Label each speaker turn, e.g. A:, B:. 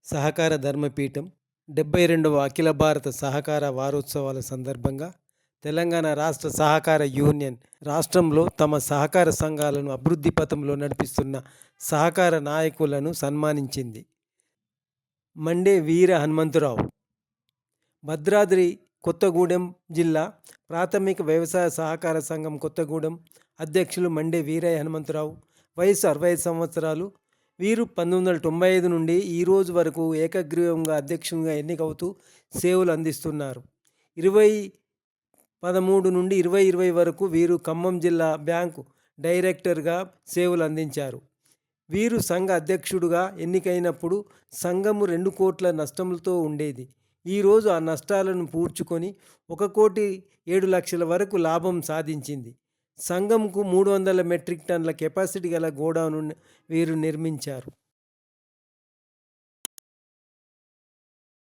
A: సహకార ధర్మపీఠం 72వ అఖిల భారత సహకార వారోత్సవాల సందర్భంగా తెలంగాణ రాష్ట్ర సహకార యూనియన్ రాష్ట్రంలో తమ సహకార సంఘాలను అభివృద్ధి పథంలో నడిపిస్తున్న సహకార నాయకులను సన్మానించింది. మండే వీర హనుమంతరావు, భద్రాద్రి కొత్తగూడెం జిల్లా ప్రాథమిక వ్యవసాయ సహకార సంఘం కొత్తగూడెం అధ్యక్షులు మండే వీరయ్య హనుమంతరావు. వయసు 65 సంవత్సరాలు. వీరు 1995 నుండి ఈ రోజు వరకు ఏకగ్రీవంగా అధ్యక్షునిగా ఎన్నికవుతూ సేవలు అందిస్తున్నారు. 2013 నుండి 2020 వరకు వీరు ఖమ్మం జిల్లా బ్యాంకు డైరెక్టర్గా సేవలు అందించారు. వీరు సంఘ అధ్యక్షుడుగా ఎన్నికైనప్పుడు సంఘము 2 కోట్ల నష్టములతో ఉండేది. ఈరోజు ఆ నష్టాలను పూడ్చుకొని 1,07,00,000 వరకు లాభం సాధించింది. సంఘంకు 300 మెట్రిక్ టన్నుల కెపాసిటీ గల గోడౌను వీరు నిర్మించారు.